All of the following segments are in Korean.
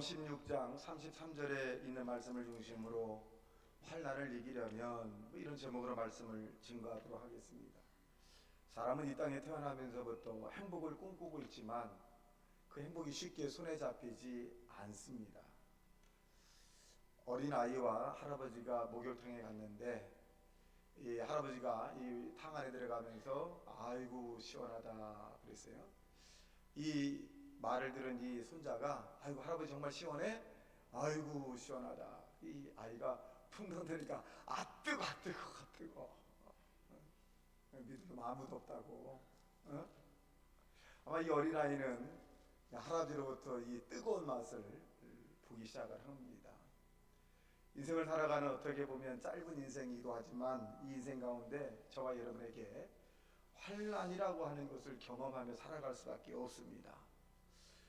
16장 33절에 있는 말씀을 중심으로 환난을 이기려면 이런 제목으로 말씀을 증거하도록 하겠습니다. 사람은 이 땅에 태어나면서부터 행복을 꿈꾸고 있지만 그 행복이 쉽게 손에 잡히지 않습니다. 어린아이와 할아버지가 목욕탕에 갔는데 이 할아버지가 이 탕 안에 들어가면서 아이고 시원하다 그랬어요. 이 말을 들은 이 손자가 아이고 할아버지 정말 시원해? 아이고 시원하다. 이 아이가 풍덩 들으니까 아 뜨거 아 뜨거 아 뜨거. 믿으면 아무도 없다고. 어? 아마 이 어린아이는 할아버지로부터 이 뜨거운 맛을 보기 시작을 합니다. 인생을 살아가는 어떻게 보면 짧은 인생이기도 하지만 이 인생 가운데 저와 여러분에게 환난이라고 하는 것을 경험하며 살아갈 수밖에 없습니다.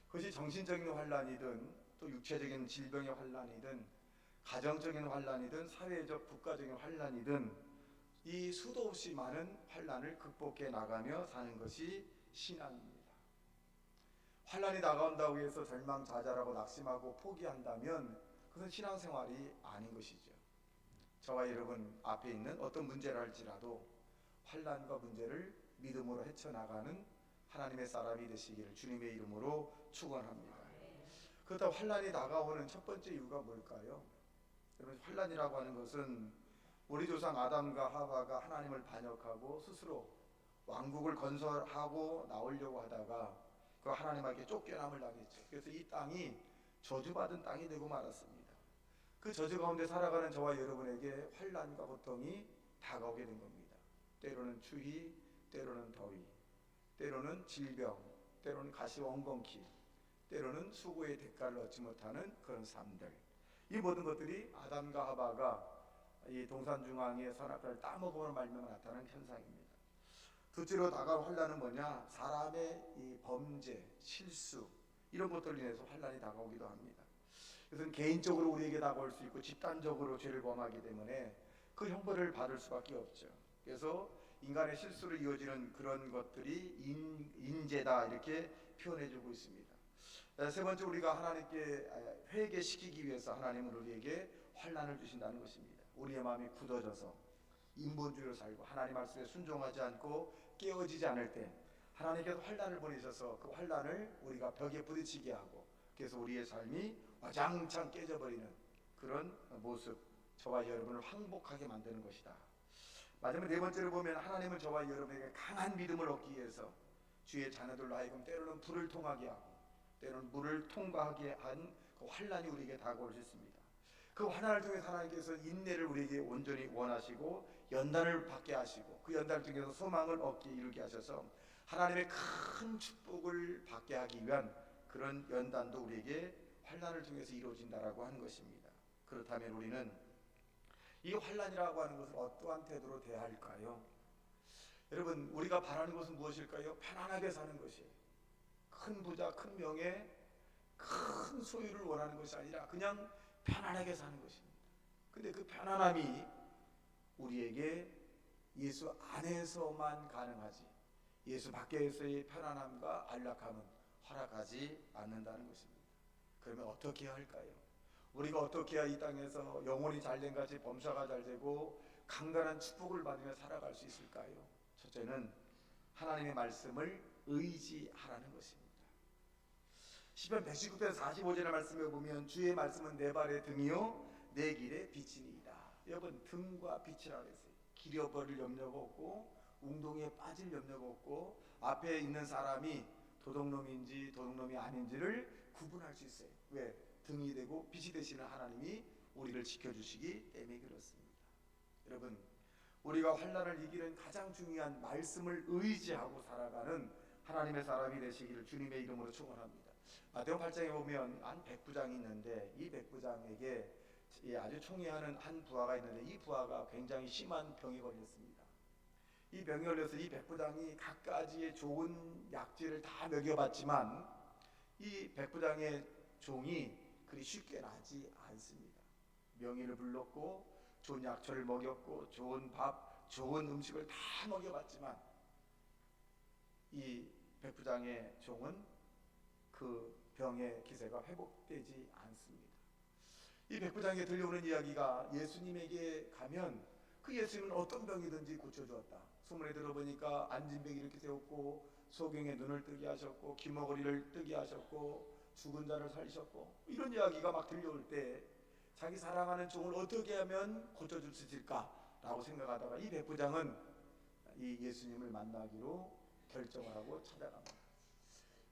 그것이 정신적인 환난이든 또 육체적인 질병의 환난이든 가정적인 환난이든 사회적 국가적인 환난이든 이 수도 없이 많은 환난을 극복해 나가며 사는 것이 신앙입니다. 환난이 다가온다고 해서 절망자살하고 낙심하고 포기한다면 그것은 신앙생활이 아닌 것이죠. 저와 여러분 앞에 있는 어떤 문제를 할지라도 환난과 문제를 믿음으로 헤쳐나가는 하나님의 사람이 되시기를 주님의 이름으로 축원합니다. 그렇다고 환난이 다가오는 첫 번째 이유가 뭘까요? 여러분, 환난이라고 하는 것은 우리 조상 아담과 하와가 하나님을 반역하고 스스로 왕국을 건설하고 나오려고 하다가 그 하나님에게 쫓겨남을 당했죠. 그래서 이 땅이 저주받은 땅이 되고 말았습니다. 그 저주 가운데 살아가는 저와 여러분에게 환난과 고통이 다가오게 된 겁니다. 때로는 추위, 때로는 더위, 때로는 질병, 때로는 가시원건기, 때로는 수고의 대가를 얻지 못하는 그런 삶들. 이 모든 것들이 아담과 하와가 이 동산 중앙의 선악과를 따먹음으로 말미암아 나타나는 현상입니다. 둘째로 다가올 환난은 뭐냐? 사람의 이 범죄, 실수 이런 것들로 인해서 환난이 다가오기도 합니다. 그것은 개인적으로 우리에게 다가올 수 있고 집단적으로 죄를 범하기 때문에 그 형벌을 받을 수밖에 없죠. 그래서 인간의 실수로 이어지는 그런 것들이 인재다 이렇게 표현해주고 있습니다. 세 번째, 우리가 하나님께 회개시키기 위해서 하나님은 우리에게 환난을 주신다는 것입니다. 우리의 마음이 굳어져서 인본주의로 살고 하나님 말씀에 순종하지 않고 깨어지지 않을 때 하나님께서 환난을 보내셔서 그 환난을 우리가 벽에 부딪히게 하고 그래서 우리의 삶이 와장창 깨져버리는 그런 모습, 저와 여러분을 항복하게 만드는 것이다. 마지막 네 번째로 보면 하나님은 저와 여러분에게 강한 믿음을 얻기 위해서 주의 자녀들로 하여금 때로는 불을 통하게 하고 때로는 물을 통과하게 한 그 환난이 우리에게 다가올 수 있습니다. 그 환난을 통해서 하나님께서 인내를 우리에게 온전히 원하시고 연단을 받게 하시고 그 연단을 통해서 소망을 얻게 이루게 하셔서 하나님의 큰 축복을 받게 하기 위한 그런 연단도 우리에게 환난을 통해서 이루어진다라고 하는 것입니다. 그렇다면 우리는 이 환난이라고 하는 것을 어떠한 태도로 대할까요? 여러분, 우리가 바라는 것은 무엇일까요? 편안하게 사는 것이에요. 큰 부자, 큰 명예, 큰 소유를 원하는 것이 아니라 그냥 편안하게 사는 것입니다. 근데 그 편안함이 우리에게 예수 안에서만 가능하지 예수 밖에서의 편안함과 안락함은 허락하지 않는다는 것입니다. 그러면 어떻게 해야 할까요? 우리가 어떻게 해야 이 땅에서 영혼이 잘된 같이 범사가 잘되고 강건한 축복을 받으며 살아갈 수 있을까요? 첫째는 하나님의 말씀을 의지하라는 것입니다. 시편 119편 45절의 말씀에 보면 주의 말씀은 내 발의 등이요 내 길의 빛이니이다. 여러분, 등과 빛이라고 했어요. 길어버릴 염려가 없고 웅덩이에 빠질 염려가 없고 앞에 있는 사람이 도둑놈인지 도둑놈이 아닌지를 구분할 수 있어요. 왜? 등이 되고 빛이 되시는 하나님이 우리를 지켜주시기 때문에 그렇습니다. 여러분, 우리가 환난을 이기는 가장 중요한 말씀을 의지하고 살아가는 하나님의 사람이 되시기를 주님의 이름으로 축원합니다. 마태복음 8장에 보면 한 백부장이 있는데 이 백부장에게 아주 총애하는 한 부하가 있는데 이 부하가 굉장히 심한 병에 걸렸습니다. 이 병에 걸려서 이 백부장이 갖가지의 좋은 약재를 다 먹여봤지만 이 백부장의 종이 그리 쉽게 나지 않습니다. 명의를 불렀고 좋은 약초를 먹였고 좋은 밥, 좋은 음식을 다 먹여봤지만 이 백부장의 종은 그 병의 기세가 회복되지 않습니다. 이 백부장에게 들려오는 이야기가 예수님에게 가면 그 예수님은 어떤 병이든지 고쳐주었다. 소문에 들어보니까 안진뱅이 이렇게 세웠고 소경의 눈을 뜨게 하셨고 귀머거리를 뜨게 하셨고 죽은 자를 살리셨고 이런 이야기가 막 들려올 때 자기 사랑하는 종을 어떻게 하면 고쳐줄 수 있을까라고 생각하다가 이 백부장은 이 예수님을 만나기로 결정을 하고 찾아갑니다.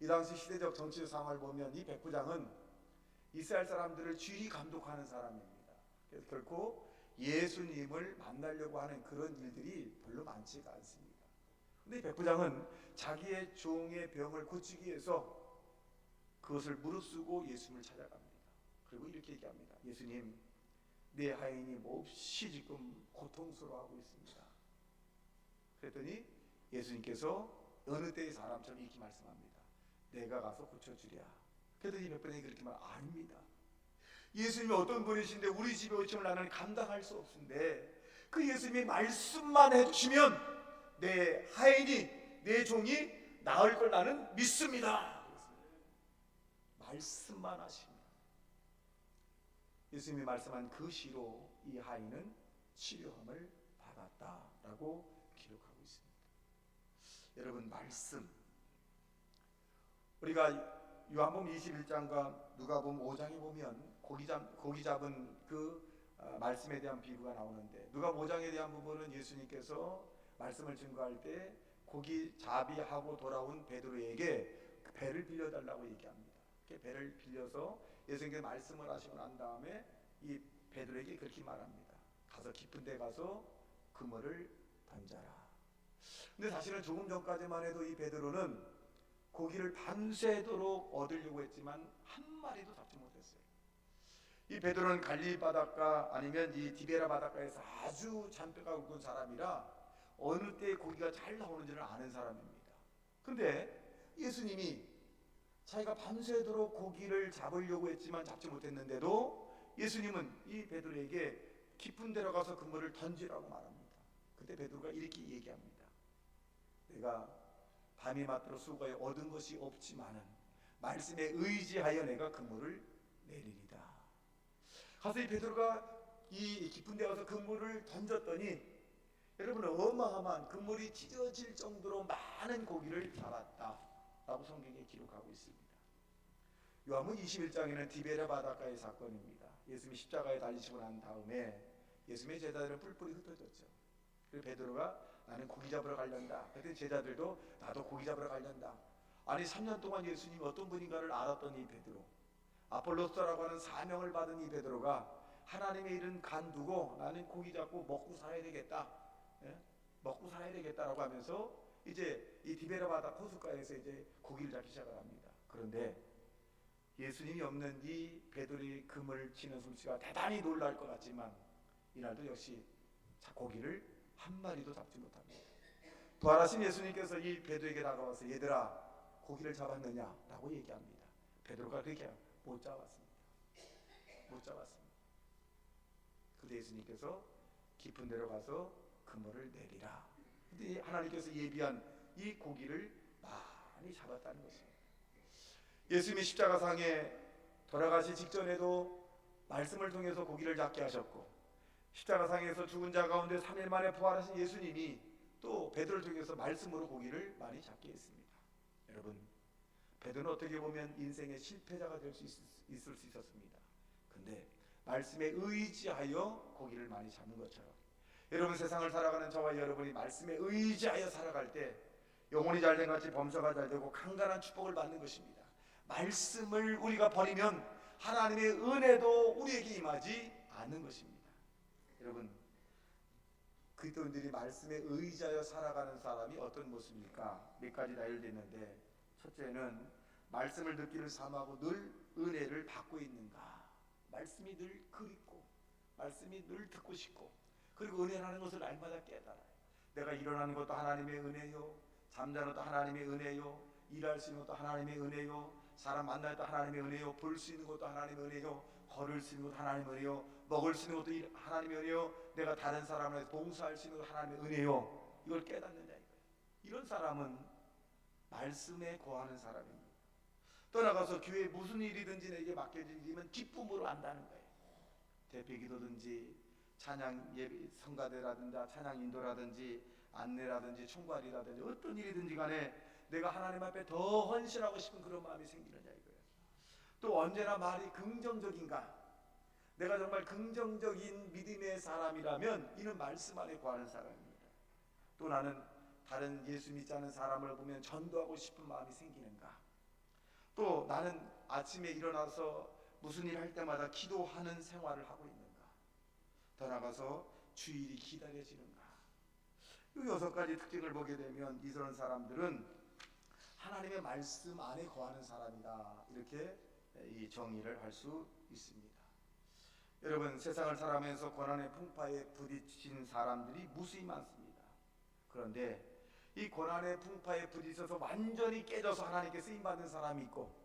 이 당시 시대적 정치적 상황을 보면 이 백부장은 이스라엘 사람들을 쥐리 감독하는 사람입니다. 그래서 결코 예수님을 만나려고 하는 그런 일들이 별로 많지가 않습니다. 근데 이 백부장은 자기의 종의 병을 고치기 위해서 그것을 무릅쓰고 예수님을 찾아갑니다. 그리고 이렇게 얘기합니다. 예수님, 내 하인이 몹시 지금 고통스러워하고 있습니다. 그랬더니 예수님께서 어느 때의 사람처럼 이렇게 말씀합니다. 내가 가서 고쳐주랴. 그랬더니 이 백부장이 그렇게 말 아닙니다. 예수님이 어떤 분이신데 우리 집에 오시면 나는 감당할 수 없는데 그 예수님이 말씀만 해주시면 내 하인이 내 종이 나을 걸 나는 믿습니다. 말씀만 하시면 예수님이 말씀한 그 시로 이 하인은 치료함을 받았다라고 기록하고 있습니다. 여러분, 말씀, 우리가 요한복음 21장과 누가복음 5장에 보면 고기 잡은 그 말씀에 대한 비유가 나오는데 누가복음 5장에 대한 부분은 예수님께서 말씀을 증거할 때 고기 잡이하고 돌아온 베드로에게 그 배를 빌려달라고 얘기합니다. 그 배를 빌려서 예수님께서 말씀을 하시고 난 다음에 이 베드로에게 그렇게 말합니다. 가서 깊은 데 가서 그물을 던져라. 근데 사실은 조금 전까지만 해도 이 베드로는 고기를 밤새도록 얻으려고 했지만 한 마리도 잡지 못했어요. 이 베드로는 갈릴리 바닷가 아니면 이 디베라 바닷가에서 아주 잔뼈가 굵은 사람이라 어느 때 고기가 잘 나오는지를 아는 사람입니다. 근데 예수님이 자기가 밤새도록 고기를 잡으려고 했지만 잡지 못했는데도 예수님은 이 베드로에게 깊은 데로 가서 그물을 던지라고 말합니다. 그때 베드로가 이렇게 얘기합니다. 내가 밤이 맞도록 수고하여 얻은 것이 없지만은 말씀에 의지하여 내가 그물을 내리리다. 가서 이 베드로가 이 깊은 데 가서 그물을 던졌더니 여러분, 어마어마한 그물이 찢어질 정도로 많은 고기를 잡았다라고 성경에 기록하고 있습니다. 요한복음 21장에는 디베레 바닷가의 사건입니다. 예수님이 십자가에 달리시고 난 다음에 예수님의 제자들은 뿔뿔이 흩어졌죠. 그리고 베드로가 나는 고기 잡으러 가련다. 그랬더니 제자들도 나도 고기 잡으러 가련다. 아니 3년 동안 예수님이 어떤 분인가를 알았던 이 베드로, 아폴로스라고 하는 사명을 받은 이 베드로가 하나님의 일은 간두고 나는 고기 잡고 먹고 살아야 되겠다. 먹고 살아야 되겠다라고 하면서 이제 이 디베라 바다 호숫가에서 이제 고기를 잡기 시작을 합니다. 그런데 예수님이 없는 이 베드로의 그물 치는 솜씨가 대단히 놀랄 것 같지만 이날도 역시 고기를 한 마리도 잡지 못합니다. 부활하신 예수님께서 이 베드로에게 다가와서 얘들아 고기를 잡았느냐? 라고 얘기합니다. 베드로가 그렇게 못 잡았습니다. 못 잡았습니다. 그때 예수님께서 깊은 데로 가서 그물을 내리라. 근데 하나님께서 예비한 이 고기를 많이 잡았다는 것입니다. 예수님이 십자가상에 돌아가시 직전에도 말씀을 통해서 고기를 잡게 하셨고 십자가상에서 죽은 자 가운데 3일 만에 부활하신 예수님이 또 베드로를 통해서 말씀으로 고기를 많이 잡게 했습니다. 여러분, 베드로는 어떻게 보면 인생의 실패자가 될 수 있을 수 있었습니다. 근데 말씀에 의지하여 고기를 많이 잡는 것처럼 여러분, 세상을 살아가는 저와 여러분이 말씀에 의지하여 살아갈 때 영혼이 잘된 같이 범사가 잘되고 강간한 축복을 받는 것입니다. 말씀을 우리가 버리면 하나님의 은혜도 우리에게 임하지 않는 것입니다. 여러분, 그리스도인들이 말씀에 의지하여 살아가는 사람이 어떤 모습입니까? 몇 가지 나열됐는데, 첫째는 말씀을 듣기를 사모하고 늘 은혜를 받고 있는가? 말씀이 늘 그립고 말씀이 늘 듣고 싶고 그리고 은혜라는 것을 날마다 깨달아요. 내가 일어나는 것도 하나님의 은혜요, 잠자는 것도 하나님의 은혜요, 일할 수 있는 것도 하나님의 은혜요, 사람 만날 때 하나님의 은혜요, 볼 수 있는 것도 하나님의 은혜요, 걸을 수 있는 것도 하나님의 은혜요, 먹을 수 있는 것도 하나님의 은혜요, 내가 다른 사람을 위해서 봉사할 수 있는 것도 하나님의 은혜요. 이걸 깨닫느냐 이거예요. 이런 사람은 말씀에 거하는 사람입니다. 떠나가서 교회에 무슨 일이든지 내게 맡겨진 일이면 기쁨으로 안다는 거예요. 대피기도든지 찬양 예배 성가대라든지 찬양 인도라든지 안내라든지 총괄이라든지 어떤 일이든지 간에 내가 하나님 앞에 더 헌신하고 싶은 그런 마음이 생기느냐 이거예요. 또 언제나 말이 긍정적인가? 내가 정말 긍정적인 믿음의 사람이라면 이는 말씀 안에 구하는 사람입니다. 또 나는 다른 예수 믿지 않는 사람을 보면 전도하고 싶은 마음이 생기는가? 또 나는 아침에 일어나서 무슨 일 할 때마다 기도하는 생활을 하고 있는가? 더 나아가서 주일이 기다려지는가? 이 6가지 특징을 보게 되면 이런 사람들은 하나님의 말씀 안에 거하는 사람이다, 이렇게 이 정의를 할 수 있습니다. 여러분, 세상을 살아가면서 고난의 풍파에 부딪힌 사람들이 무수히 많습니다. 그런데 이 고난의 풍파에 부딪혀서 완전히 깨져서 하나님께 쓰임받는 사람이 있고,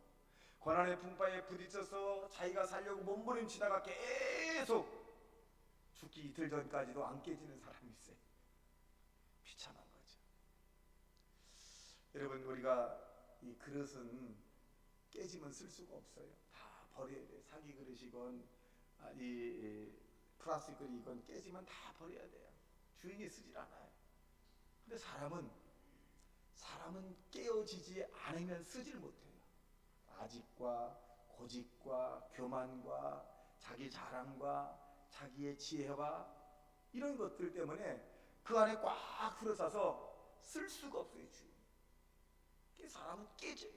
고난의 풍파에 부딪혀서 자기가 살려고 몸부림치다가 계속 죽기 이틀 전까지도 안 깨지는 사람이 있어요. 비참한 거죠. 여러분, 우리가 이 그릇은 깨지면 쓸 수가 없어요. 다 버려야 돼요. 사기 그릇이건 이 플라스틱 그릇이건 깨지면 다 버려야 돼요. 주인이 쓰질 않아요. 근데 사람은 깨어지지 않으면 쓰질 못해요. 아집과 고집과 교만과 자기 자랑과 자기의 지혜와 이런 것들 때문에 그 안에 꽉 풀어차서 쓸 수가 없어요. 주인. 그래서 사람은 깨져요.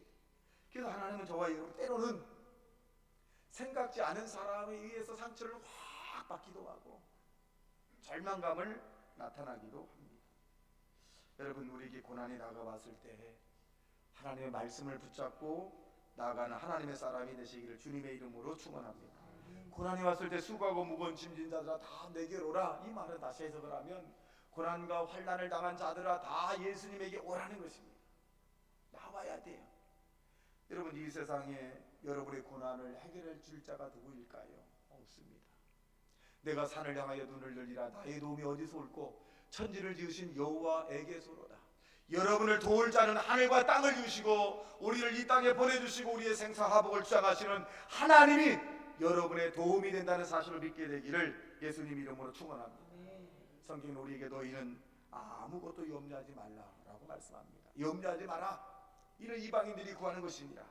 그래서 하나님은 저와 여러분 때로는 생각지 않은 사람에 의해서 상처를 확 받기도 하고 절망감을 나타나기도 합니다. 여러분, 우리에게 고난이 다가왔을 때 하나님의 말씀을 붙잡고 나아가는 하나님의 사람이 되시기를 주님의 이름으로 축원합니다. 고난이 왔을 때 수고하고 무거운 짐진 자들아 다 내게로 오라. 이 말은 다시 해석을 하면 고난과 환난을 당한 자들아 다 예수님에게 오라는 것입니다. 나와야 돼요. 여러분, 이 세상에 여러분의 고난을 해결해 줄 자가 누구일까요? 없습니다. 내가 산을 향하여 눈을 들리라. 나의 도움이 어디서 올꼬? 천지를 지으신 여호와에게서로다. 여러분을 도울 자는 하늘과 땅을 주시고 우리를 이 땅에 보내주시고 우리의 생사화복을 주장하시는 하나님이 여러분의 도움이 된다는 사실을 믿게 되기를 예수님 이름으로 축원합니다. 성경은 우리에게 너희는 아무것도 염려하지 말라라고 말씀합니다. 염려하지 마라. 이는 이방인들이 구하는 것입니다.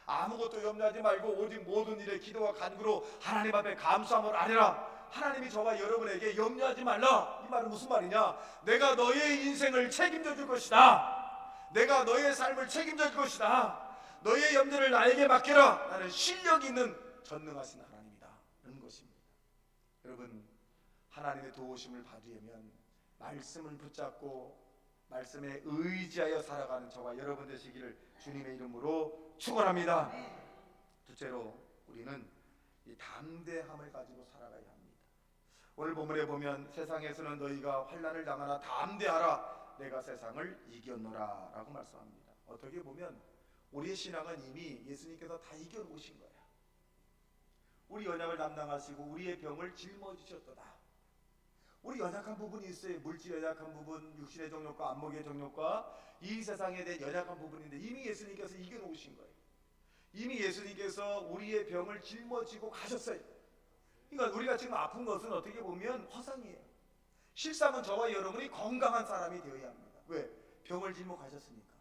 아무것도 염려하지 말고 오직 모든 일에 기도와 간구로 하나님 앞에 감사함을 아뢰라. 하나님이 저와 여러분에게 염려하지 말라. 이 말은 무슨 말이냐? 내가 너의 인생을 책임져 줄 것이다. 내가 너의 삶을 책임져 줄 것이다. 너의 염려를 나에게 맡겨라. 나는 실력 있는 전능하신 하나님이다. 이런 것입니다. 여러분, 하나님의 도우심을 받으려면 말씀을 붙잡고 말씀에 의지하여 살아가는 저와 여러분 되시기를 주님의 이름으로 축원합니다. 둘째로 우리는 이 담대함을 가지고 살아가야 합니다. 오늘 본문에 보면 세상에서는 너희가 환난을 당하나 담대하라. 내가 세상을 이겼노라 라고 말씀합니다. 어떻게 보면 우리의 신앙은 이미 예수님께서 다 이겨놓으신 거야. 우리 연약을 담당하시고 우리의 병을 짊어지셨도다. 우리 연약한 부분이 있어요. 물질 연약한 부분, 육신의 정욕과 안목의 정욕과 이 세상에 대한 연약한 부분인데 이미 예수님께서 이겨놓으신 거예요. 이미 예수님께서 우리의 병을 짊어지고 가셨어요. 그러니까 우리가 지금 아픈 것은 어떻게 보면 허상이에요. 실상은 저와 여러분이 건강한 사람이 되어야 합니다. 왜? 병을 짊어 가셨으니까.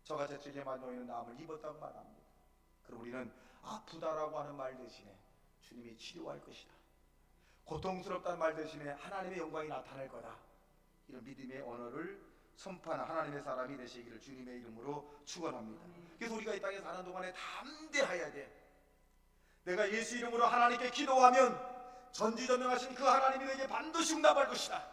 저가 재채기만 너희는 남을 입었다고 말합니다. 그럼 우리는 아프다라고 하는 말 대신에 주님이 치료할 것이다. 고통스럽다는 말 대신에 하나님의 영광이 나타날 거다. 이런 믿음의 언어를 선포하는 하나님의 사람이 되시기를 주님의 이름으로 축원합니다. 그래서 우리가 이 땅에 사는 동안에 담대해야 돼. 내가 예수 이름으로 하나님께 기도하면 전지전능하신 그 하나님이 내게 반드시 응답할 것이다.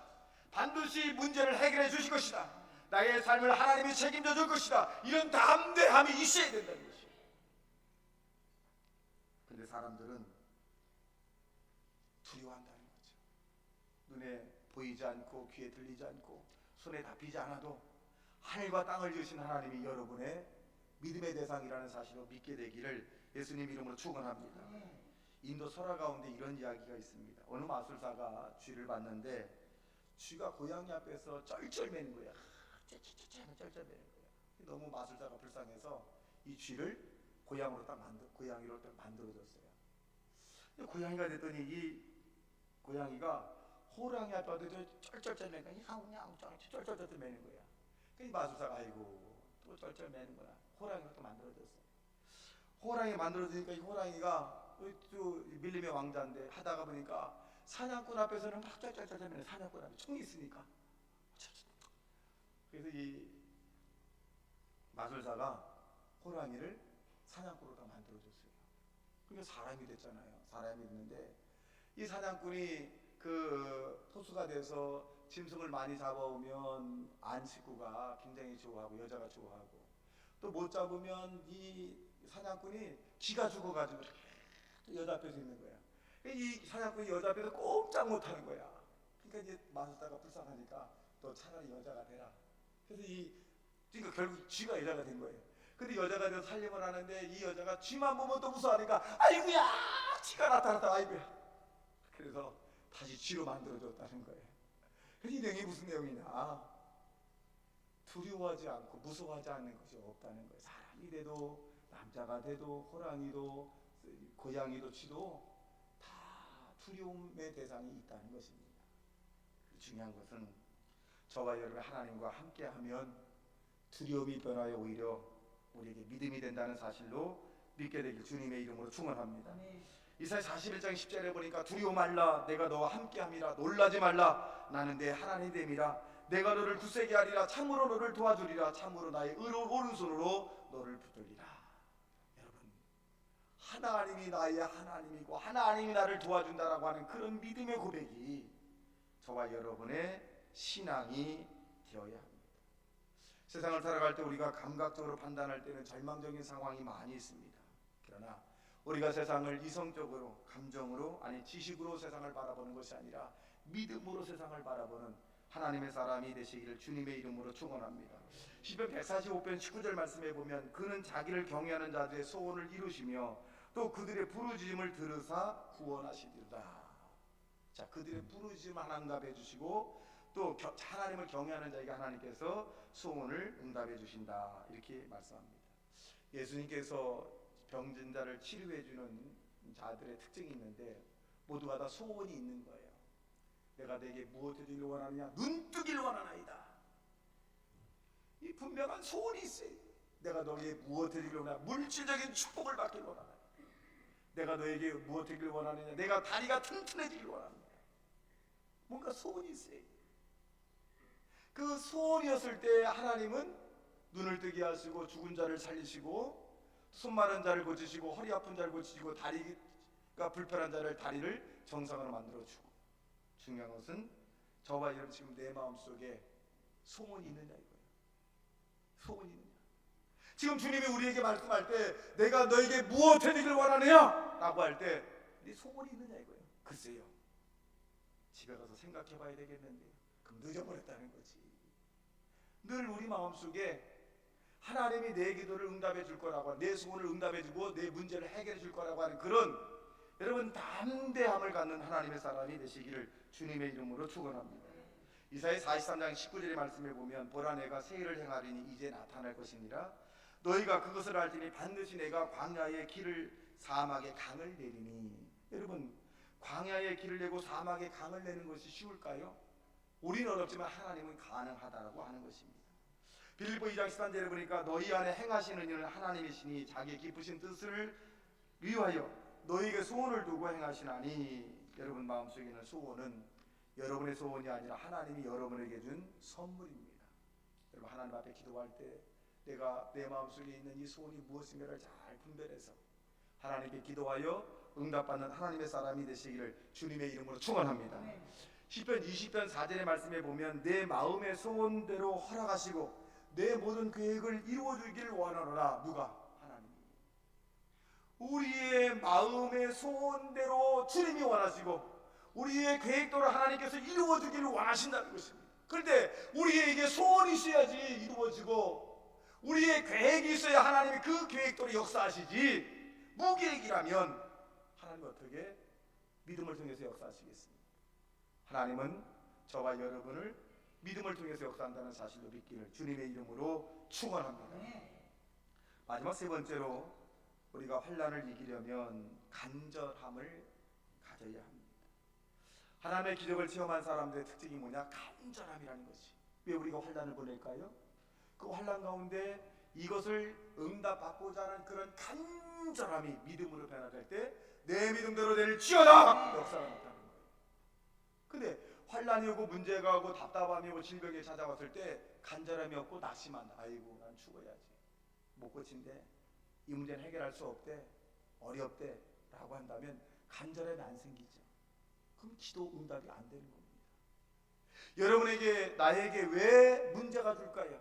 반드시 문제를 해결해 주실 것이다. 나의 삶을 하나님이 책임져 줄 것이다. 이런 담대함이 있어야 된다는 것이에요. 근데 사람들은 두려워한다는 거죠. 눈에 보이지 않고 귀에 들리지 않고 손에 잡히지 않아도 하늘과 땅을 지으신 하나님이 여러분의 믿음의 대상이라는 사실을 믿게 되기를 예수님 이름으로 축원합니다. 인도 설화 가운데 이런 이야기가 있습니다. 어느 마술사가 쥐를 봤는데 쥐가 고양이 앞에서 쩔쩔매는 거야. 쩔쩔매는 거야. 너무 마술사가 불쌍해서 이 쥐를 고양이로 딱 만들어줬어요. 고양이가 됐더니 이 고양이가 호랑이 아빠도 쩔쩔쩔 매는 거야. 야옹야옹 쩔쩔쩔 매는 거야. 이 마술사가 아이고 또 쩔쩔 매는구나. 호랑이가 또 만들어졌어. 호랑이 만들어지니까 이 호랑이가 또 밀림의 왕자인데 하다가 보니까 사냥꾼 앞에서는 막 쩔쩔쩔 매는 사냥꾼 앞에 총이 있으니까. 그래서 이 마술사가 호랑이를 사냥꾼으로 다 만들어줬어요. 그러니까 사람이 됐잖아요. 사람이 됐는데 이 사냥꾼이 그 토수가 돼서 짐승을 많이 잡아오면 안 식구가 굉장히 좋아하고 여자가 좋아하고 또 못 잡으면 이 사냥꾼이 기가 죽어가지고 또 여자 앞에서 있는 거야. 이 사냥꾼이 여자 앞에서 꼼짝 못하는 거야. 그러니까 이제 마술사가 불쌍하니까 너 차라리 여자가 되라. 그래서 그러니까 결국 쥐가 여자가 된 거예요. 근데 여자가 돼서 살림을 하는데 이 여자가 쥐만 보면 또 무서워하니까 아이고야 쥐가 나타났다 아이고야. 그래서 다시 쥐로 만들어줬다는 거예요. 그래서 이 내용이 무슨 내용이냐? 두려워하지 않고 무서워하지 않는 것이 없다는 거예요. 사람이 돼도 남자가 돼도 호랑이도 고양이도 쥐도 다 두려움의 대상이 있다는 것입니다. 중요한 것은 저와 여러분 하나님과 함께하면 두려움이 변하여 오히려 우리에게 믿음이 된다는 사실로 믿게 되길 주님의 이름으로 축원합니다. 이사야 41장 10절에 보니까 두려워 말라 내가 너와 함께함이라 놀라지 말라 나는 내 하나님 됨이라 내가 너를 굳세게 하리라 참으로 너를 도와주리라 참으로 나의 오른손으로 너를 붙들리라. 여러분 하나님이 나의 하나님이고 하나님이 나를 도와준다라고 하는 그런 믿음의 고백이 저와 여러분의 신앙이 되어야 합니다. 세상을 살아갈 때 우리가 감각적으로 판단할 때는 절망적인 상황이 많이 있습니다. 그러나 우리가 세상을 이성적으로 감정으로 아니 지식으로 세상을 바라보는 것이 아니라 믿음으로 세상을 바라보는 하나님의 사람이 되시기를 주님의 이름으로 축원합니다. 시편 145편 19절 말씀에 보면 그는 자기를 경외하는 자들의 소원을 이루시며 또 그들의 부르짖음을 들으사 구원하시리로다. 자, 그들의 부르짖음 응답해 주시고 또 하나님을 경외하는 자에게 하나님께서 소원을 응답해 주신다. 이렇게 말씀합니다. 예수님께서 병든 자를 치료해 주는 자들의 특징이 있는데 모두가 다 소원이 있는 거예요. 내가 내게 무엇 해주길 원하느냐? 눈뜨기를 원하나이다. 이 분명한 소원이 있어요. 내가 너에게 무엇 해주길 원하냐? 물질적인 축복을 받길 원하나이다. 내가 너에게 무엇 해주길 원하느냐? 내가 다리가 튼튼해지길 원합니다. 뭔가 소원이 있어요. 그 소원이었을 때 하나님은 눈을 뜨게 하시고 죽은 자를 살리시고 손 마른 자를 고치시고 허리 아픈 자를 고치시고 다리가 불편한 자를 다리를 정상으로 만들어주고 중요한 것은 저와 여러분 지금 내 마음속에 소원이 있느냐 이거예요. 소원이 있느냐. 지금 주님이 우리에게 말씀할 때 내가 너에게 무엇 해주길 원하느냐 라고 할 때 네 소원이 있느냐 이거예요. 글쎄요. 집에 가서 생각해 봐야 되겠는데 그럼 늦어버렸다는 거지. 늘 우리 마음속에 하나님이 내 기도를 응답해 줄 거라고 내 소원을 응답해 주고 내 문제를 해결해 줄 거라고 하는 그런 여러분 담대함을 갖는 하나님의 사람이 되시기를 주님의 이름으로 축원합니다. 이사야 43장 19절의 말씀에 보면 보라 내가 새 일을 행하리니 이제 나타날 것이니라 너희가 그것을 알지니 반드시 내가 광야의 길을 사막의 강을 내리니. 여러분 광야의 길을 내고 사막의 강을 내는 것이 쉬울까요? 우리는 어렵지만 하나님은 가능하다라고 하는 것입니다. 빌립보 2장 13절에 보니까 너희 안에 행하시는 이는 하나님이시니 자기 기쁘신 뜻을 위하여 너희에게 소원을 두고 행하시나니. 여러분 마음속에 있는 소원은 여러분의 소원이 아니라 하나님이 여러분에게 준 선물입니다. 여러분 하나님 앞에 기도할 때 내가 내 마음속에 있는 이 소원이 무엇인가를 잘 분별해서 하나님께 기도하여 응답받는 하나님의 사람이 되시기를 주님의 이름으로 축원합니다. 시편 20편 4절의 말씀에 보면 내 마음의 소원대로 허락하시고 내 모든 계획을 이루어주길 원하노라. 누가? 하나님. 우리의 마음의 소원대로 주님이 원하시고 우리의 계획대로 하나님께서 이루어주기를 원하신다는 것입니다. 그런데 우리에게 소원이 있어야지 이루어지고 우리의 계획이 있어야 하나님이 그 계획대로 역사하시지 무계획이라면 하나님은 어떻게 믿음을 통해서 역사하시겠습니까? 하나님은 저와 여러분을 믿음을 통해서 역사한다는 사실로 믿기를 주님의 이름으로 축원합니다. 마지막 세 번째로 우리가 환난을 이기려면 간절함을 가져야 합니다. 하나님의 기적을 체험한 사람들의 특징이 뭐냐? 간절함이라는 것이. 왜 우리가 환난을 보낼까요? 그 환난 가운데 이것을 응답받고자 하는 그런 간절함이 믿음으로 변화될 때 내 믿음대로 될지어다 역사가 나타나는 거예요. 근데 환난이 오고 문제가 오고 답답함이 오고 질병이 찾아왔을 때 간절함이 없고 낙심한다. 아이고 난 죽어야지, 못 고친대, 이 문제는 해결할 수 없대, 어렵대 라고 한다면 간절함이 안 생기죠. 그럼 기도 응답이 안 되는 겁니다. 여러분에게 나에게 왜 문제가 줄까요?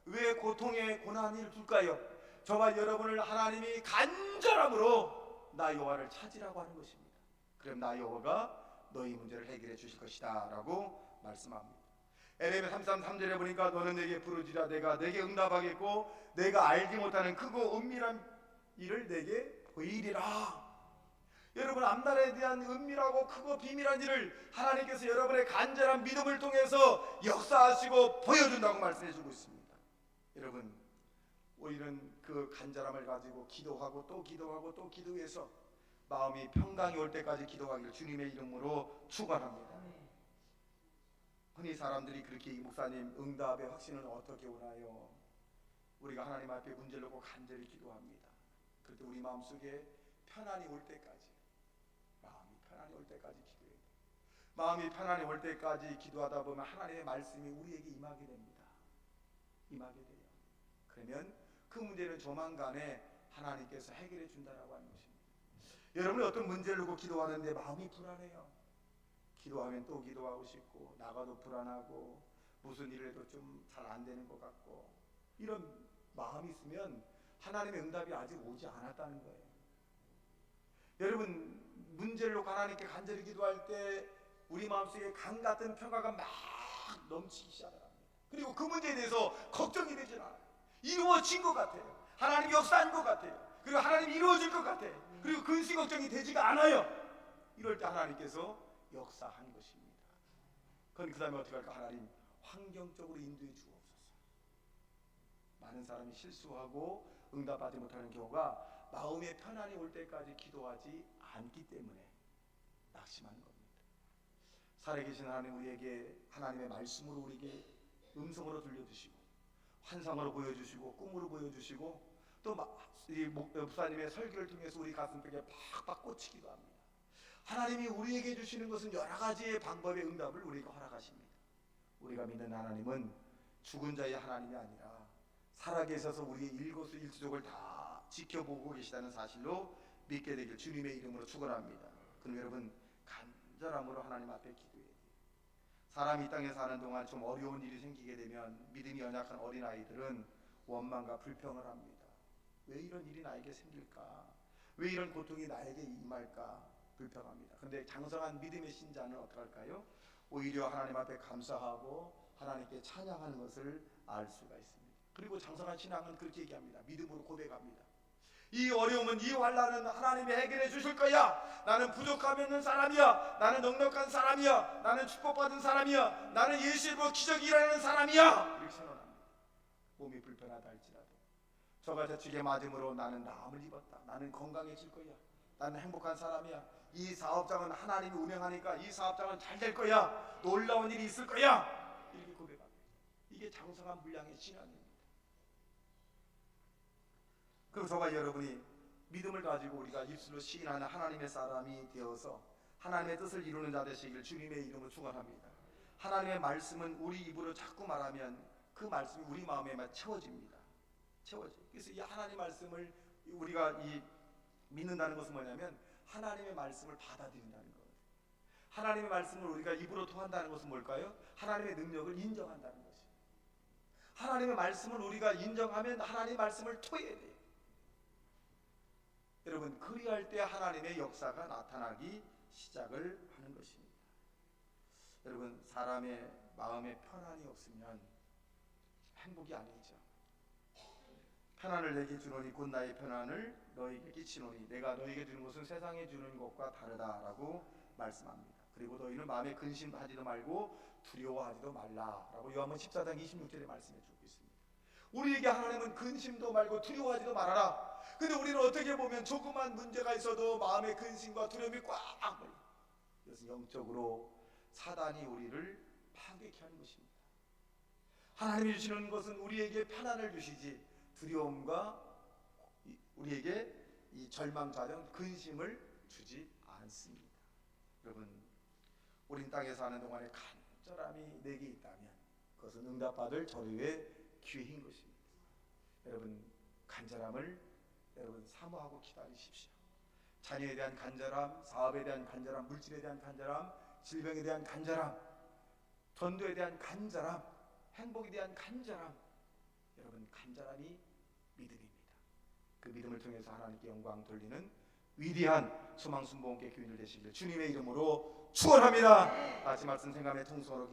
왜 고통의 고난을 줄까요? 저와 여러분을 하나님이 간절함으로 나 여호와를 찾으라고 하는 것입니다. 그럼 나 여호와가 너희 문제를 해결해 주실 것이다 라고 말씀합니다. 에레미야 33:3절에 보니까 너는 내게 부르짖으라 내가 내게 응답하겠고 내가 알지 못하는 크고 은밀한 일을 내게 보이리라. 여러분, 앞날에 대한 은밀하고 크고 비밀한 일을 하나님께서 여러분의 간절한 믿음을 통해서 역사하시고 보여준다고 말씀해 주고 있습니다. 여러분, 우리는 그 간절함을 가지고 기도하고 또 기도하고 또 기도해서 마음이 평강이 올 때까지 기도하기를 주님의 이름으로 축원합니다. 흔히 사람들이 그렇게 목사님 응답의 확신은 어떻게 오나요? 우리가 하나님 앞에 문제를 놓고 간절히 기도합니다. 그럴 때 우리 마음속에 편안이 올 때까지, 마음이 편안이 올 때까지 기도해요. 마음이 편안이 올 때까지 기도하다 보면 하나님의 말씀이 우리에게 임하게 됩니다. 임하게 돼요. 그러면 그 문제는 조만간에 하나님께서 해결해 준다라고 하는 것입니다. 여러분이 어떤 문제를 놓고 기도하는데 마음이 불안해요. 기도하면 또 기도하고 싶고 나가도 불안하고 무슨 일을 해도 좀 잘 안 되는 것 같고 이런 마음이 있으면 하나님의 응답이 아직 오지 않았다는 거예요. 여러분, 문제를 놓고 하나님께 간절히 기도할 때 우리 마음속에 강 같은 평화가 막 넘치기 시작합니다. 그리고 그 문제에 대해서 걱정이 되진 않아요. 이루어진 것 같아요. 하나님이 역사한 것 같아요. 그리고 하나님이 이루어질 것 같아요. 그리고 근심 걱정이 되지가 않아요. 이럴 때 하나님께서 역사한 것입니다. 그럼 그 다음에 어떻게 할까? 하나님 환경적으로 인도해 주옵소서. 많은 사람이 실수하고 응답하지 못하는 경우가 마음의 편안이 올 때까지 기도하지 않기 때문에 낙심하는 겁니다. 살아계신 하나님, 우리에게 하나님의 말씀으로 우리에게 음성으로 들려주시고 환상으로 보여주시고 꿈으로 보여주시고 또 목사님의 설교를 통해서 우리 가슴속에 팍팍 꽂히기도 합니다. 하나님이 우리에게 주시는 것은 여러 가지의 방법의 응답을 우리에게 허락하십니다. 우리가 믿는 하나님은 죽은 자의 하나님이 아니라 살아계셔서 우리의 일거수일투족을 다 지켜보고 계시다는 사실로 믿게 되길 주님의 이름으로 축원합니다. 그럼 여러분, 간절함으로 하나님 앞에 기도해야 돼요. 사람이 이 땅에 사는 동안 좀 어려운 일이 생기게 되면 믿음이 연약한 어린아이들은 원망과 불평을 합니다. 왜 이런 일이 나에게 생길까? 왜 이런 고통이 나에게 임할까? 불평합니다. 그런데 장성한 믿음의 신자는 어떻게 할까요? 오히려 하나님 앞에 감사하고 하나님께 찬양하는 것을 알 수가 있습니다. 그리고 장성한 신앙은 그렇게 얘기합니다. 믿음으로 고백합니다. 이 어려움은, 이 환난은 하나님이 해결해 주실 거야. 나는 부족함이 없는 사람이야. 나는 넉넉한 사람이야. 나는 축복받은 사람이야. 나는 예수의 이름으로 기적이 일어나는 사람이야. 이렇게 선언합니다. 몸이 불편하다 할지라도 저가 저축에 맞음으로 나는 나음을 입었다. 나는 건강해질 거야. 나는 행복한 사람이야. 이 사업장은 하나님이 운영하니까 이 사업장은 잘 될 거야. 놀라운 일이 있을 거야. 이렇게 고백합니다. 이게 장성한 분량의 신앙입니다. 그리고 저와 여러분이 믿음을 가지고 우리가 입술로 시인하는 하나님의 사람이 되어서 하나님의 뜻을 이루는 자 되시길 주님의 이름으로 축원합니다. 하나님의 말씀은 우리 입으로 자꾸 말하면 그 말씀이 우리 마음에만 채워집니다. 채워져요. 그래서 이 하나님의 말씀을 우리가 믿는다는 것은 뭐냐면 하나님의 말씀을 받아들인다는 거예요. 하나님의 말씀을 우리가 입으로 토한다는 것은 뭘까요? 하나님의 능력을 인정한다는 것이에요. 하나님의 말씀을 우리가 인정하면 하나님의 말씀을 토해야 돼요. 여러분, 그리할 때 하나님의 역사가 나타나기 시작을 하는 것입니다. 여러분, 사람의 마음에 편안이 없으면 행복이 아니죠. 편안을 내게 주노니 곧 나의 편안을 너희에게 끼치노니 내가 너희에게 주는 것은 세상에 주는 것과 다르다라고 말씀합니다. 그리고 너희는 마음에 근심하지도 말고 두려워하지도 말라라고 요한복음 14장 26절에 말씀해 주고 있습니다. 우리에게 하나님은 근심도 말고 두려워하지도 말아라. 근데 우리는 어떻게 보면 조그만 문제가 있어도 마음의 근심과 두려움이 꽉 이것은 영적으로 사단이 우리를 파괴케 하는 것입니다. 하나님이 주시는 것은 우리에게 편안을 주시지 두려움과 우리에게 이 절망자정 근심을 주지 않습니다. 여러분, 우린 땅에 사는 동안에 간절함이 내게 있다면 그것은 응답받을 저주의 기회인 것입니다. 여러분, 간절함을 여러분 사모하고 기다리십시오. 자녀에 대한 간절함, 사업에 대한 간절함, 물질에 대한 간절함, 질병에 대한 간절함, 전도에 대한 간절함, 행복에 대한 간절함, 여러분 간절함이 믿음입니다. 그 믿음을 통해서 하나님께 영광 돌리는 위대한 소망순복음교회 교인들 되시기를 주님의 이름으로 축원합니다. 같이 말씀 생각하며 통성으로 기도